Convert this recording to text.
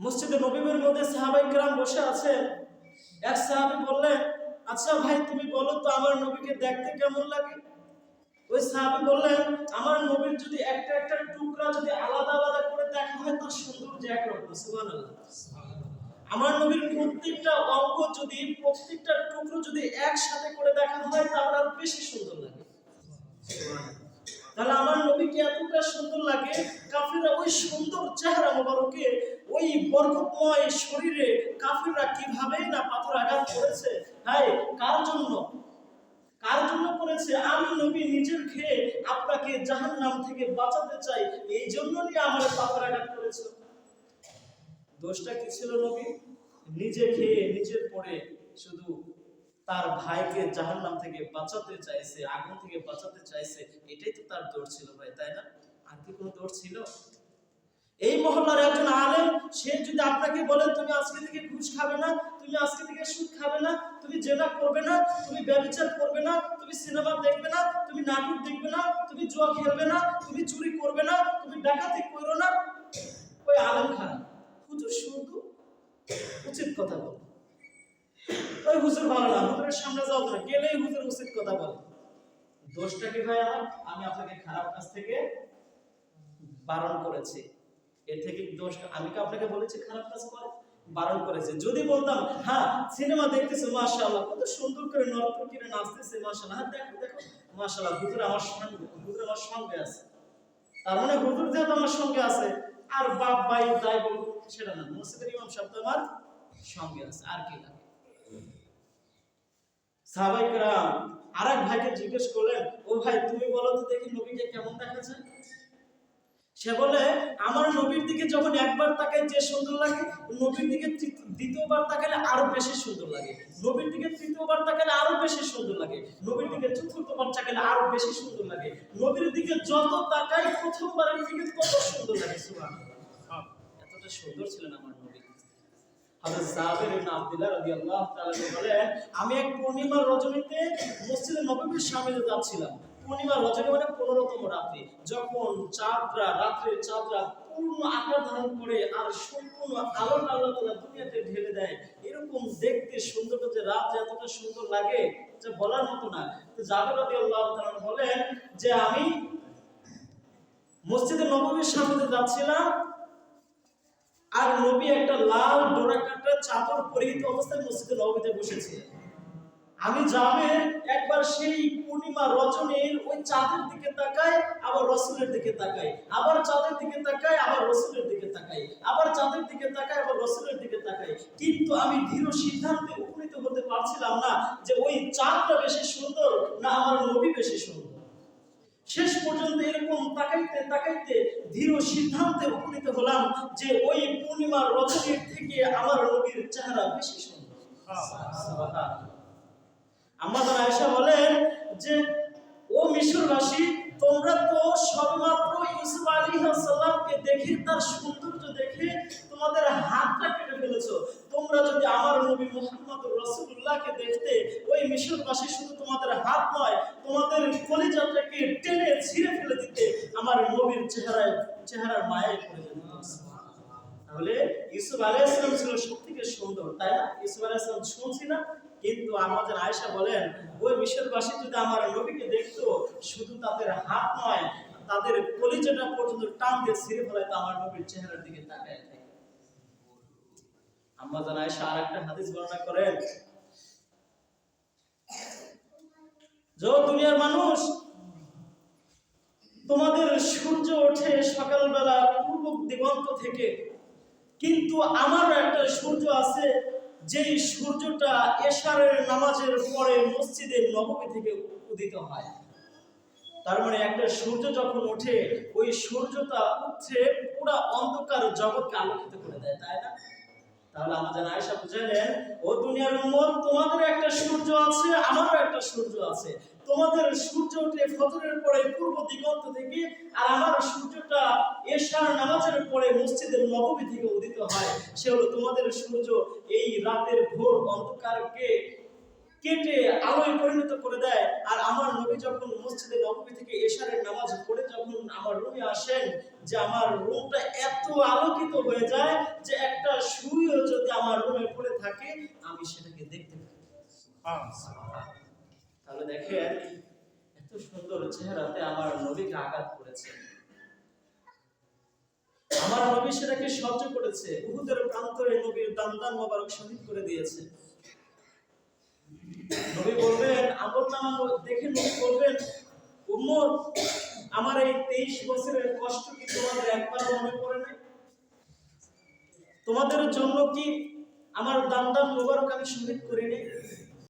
মসজিদে নববীর মধ্যে সাহাবায়ে কেরাম বসে আছেন। এক সাহাবী বললেন, আচ্ছা ভাই তুমি বলো তো আমার নবীকে দেখতে কেমন লাগে? ওই সাহাবী বললেন, আমার নবীর যদি একটা একটা টুকরা যদি আলাদা আলাদা করে দেখা হয় তার সৌন্দর্য একরকম। সুবহানাল্লাহ। আমার নবীর প্রত্যেকটা অঙ্গ যদি প্রত্যেকটা টুকরো যদি একসাথে করে দেখা হয় তাহলে আরো বেশি সুন্দর লাগে। তাহলে আমার নবীকে এতটা সুন্দর লাগে, কাফিররা ওই সুন্দর চেহারা মোবারকে ওই বরকতময় শরীরে কাফিররা কিভাবে না পাথর আঘাত করেছে। হাই কার জন্য করেছে? আমি নবী নিজের খেয়ে আপনাকে জাহান্নাম থেকে বাঁচাতে চাই, এই জন্য নিয়ে আমার পাথর আঘাত করেছে। দোষটা কি ছিল নবী? নিজে খেয়ে নিজের পরে শুধু তার ভাইকে জাহান্নাম থেকে বাঁচাতে চাইছে, আগুন থেকে বাঁচাতে চাইছে, এটাই তো তার দোষ ছিল ভাই, তাই না? আর কি কোনো দোষ ছিল? এই মহল্লার একজন আলেম সে যদি আপনাকে বলে তুমি আজকে থেকে ঘুষ খাবে না, তুমি আজকে থেকে সুদ খাবে না, তুমি জেনা করবে না, তুমি ব্যভিচার করবে না, তুমি সিনেমা দেখবে না, তুমি নাটক দেখবে না, তুমি জুয়া খেলবে না, তুমি চুরি করবে না, তুমি ডাকাতি করো না, ওই আলেম খারাপ। হুজুর শুধু উচিত কথা বলে, ওই হুজুর ভালো না, হুজুরের সামনে যাও না, গেলেই হুজুর উচিত কথা বলে। দোষটা কি ভাই আমার? আমি আপনাকে খারাপ কাজ থেকে বারণ করেছি, এর থেকে দোষ আমি কি আপনাকে বলেছি খারাপ কাজ করে? বারণ করেছে। যদি বলতাম হ্যাঁ সিনেমা দেখতেছে মাশাআল্লাহ, কত সুন্দর করে নর্তকীরা নাচতেছে মাশাআল্লাহ, হ্যাঁ দেখো দেখো মাশাআল্লাহ, হুজুর আমার সঙ্গে আছে, তার মানে হুজুর যেহেতু আমার সঙ্গে আছে আর বাপ ভাই যাই বলবো সেটা না, মসজিদের ইমাম সাহেব তো আমার সঙ্গে আছে, আর কি লাগে? সাহাবায়ে কেরাম আরেক ভাইকে জিজ্ঞেস করলেন, ও ভাই তুমি বলো তো দেখি নবীকে কেমন দেখা যায়? সে বলে, আমার নবীর দিকে যখন একবার তাকাই যে সুন্দর লাগে, নবীর দিকে দ্বিতীয়বার তাকালে আরো বেশি সুন্দর লাগে, নবীর দিকে তৃতীয়বার তাকালে আরো বেশি সুন্দর লাগে, নবীর দিকে চতুর্থবার তাকালে আরো বেশি সুন্দর লাগে, নবীর দিকে যত তাকাই প্রথমবারের দিকে তত সুন্দর লাগে। সুবহানাল্লাহ, এতটা সুন্দর ছিলেন আমার নবী। হযরত জাবের ইবনে আব্দুল্লাহ রাদিয়াল্লাহু তাআলা বলেন, আমি এক পূর্ণিমার রজনীতে মসজিদে নববীর সামনে যাচ্ছিলাম। পূর্ণিমার রজনী মানে 15তম রাত্রি, যখন রাত্রের চাঁদরা পূর্ণ আকার ধারণ করে আর সম্পূর্ণ আলোর আল্লাহ তাআলা দুনিয়াতে ঢেলে দেয়, এরকম দেখতে সুন্দর যে রাত এতটা সুন্দর লাগে যা বলার মতো না। তো জাবের রাদিয়াল্লাহু তাআলা বলেন যে আমি মসজিদে নববীর সামনে যাচ্ছিলাম আর নবী একটা লাল ডোরাকাটা চাদর পরিহিত অবস্থায় মসজিদে নববীতে বসেছিলেন। আমি জাবের একবার সেই পূর্ণিমা রজনীর ওই চাঁদের দিকে তাকাই, আবার রাসূলের দিকে তাকাই, আবার চাঁদের দিকে তাকাই, আবার রাসূলের দিকে তাকাই, আবার চাঁদের দিকে তাকাই, আবার রাসূলের দিকে তাকাই, কিন্তু আমি দৃঢ় সিদ্ধান্তে উপনীত হতে পারছিলাম না যে ওই চাঁদটা বেশি সুন্দর না আমার নবী বেশি সুন্দর। শেষ পর্যন্ত এরকম তাকাইতে তাকাইতে দৃঢ় সিদ্ধান্তে উপনীত হলাম যে ওই পূর্ণিমার রজনীর থেকে আমার নবীর চেহারা বেশি সুন্দর। আম্মা জান আয়েশা বলেন যে ও মিশরবাসী, তোমরা তো সবেমাত্র ইউসুফ আলাইহিস সালামকে দেখে তার সৌন্দর্য দেখে তোমাদের হাতটা কেটে ফেলেছো। তোমরা যদি আমার নবী মুহাম্মদুর রাসূলুল্লাহকে দেখতে, ওই মিশরবাসী শুধু তোমাদের হাত নয় তোমাদের কলিজাটাকে টেনে ছিঁড়ে ফেলে দিতে, আমার নবীর চেহারার মায়ায় পড়ে যেত। তাহলে ইউসুফ আলাইহিস সালাম ছিল সবথেকে সুন্দর, তাই না? ইউসুফ আলাইহিস সালাম শুনছি না, কিন্তু আমাদের আয়েশা বলেন ওই মিশরবাসী যদি আমার নবীকে দেখতো, শুধু তাদের হাত নয় তাদের কলিজাটা পর্যন্ত টান দিয়ে ছিঁড়ে ফেলাইতো আমার নবীর চেহারার দিকে তাকায় থাকে। আমাদের আয়েশা আরেকটা হাদিস বর্ণনা করেন, যে দুনিয়ার মানুষ, তোমাদের সূর্য ওঠে সকালবেলা পূর্ব দিগন্ত থেকে, কিন্তু আমার একটা সূর্য আছে যেই সূর্যটা এশারের নামাজের পরে মসজিদে নববী থেকে উদিত হয়। তার মানে একটা সূর্য যখন ওঠে, ওই সূর্যটা উঠে পুরো অন্ধকার জগৎকে আলোকিত করে দেয়, তাই না? তাহলে আমাদের আয়েশা বুঝালেন, ও দুনিয়ার উম্মত, তোমাদের একটা সূর্য আছে, আমারও একটা সূর্য আছে। তোমাদের সূর্য ওঠে ফজরের পরে পূর্ব দিগন্ত থেকে, আর আমার সূর্যটা এশার নামাজের পরে মসজিদের নববী থেকে উদিত হয়। সে হলো তোমাদের সূর্য এই রাতের ঘোর অন্ধকারকে কেটে আলোয় পরিণত করে দেয়। আর আমার নবী যখন মসজিদে নববী থেকে এশারের নামাজ পড়ে যখন আমার রুমে আসেন, যে আমার রুমটা এত আলোকিত হয়ে যায় যে একটা তাহলে দেখেন এত সুন্দর চেহারাতে আমার নবীকে আঘাত করেছে, আমার নবী সেটাকে সহ্য করেছে, উহুদের প্রান্তরে নবীর দান মোবারক শহীদ করে দিয়েছে। নবী বলবেন, আমলনামা দেখে নবী বলবেন, উম্মত, আমার এই 23 বছরের কষ্ট কি তোমাদের একবার মনে পড়ে নাই? তোমাদের জন্য কি আমার দান মোবারক আমি শহীদ করিনি?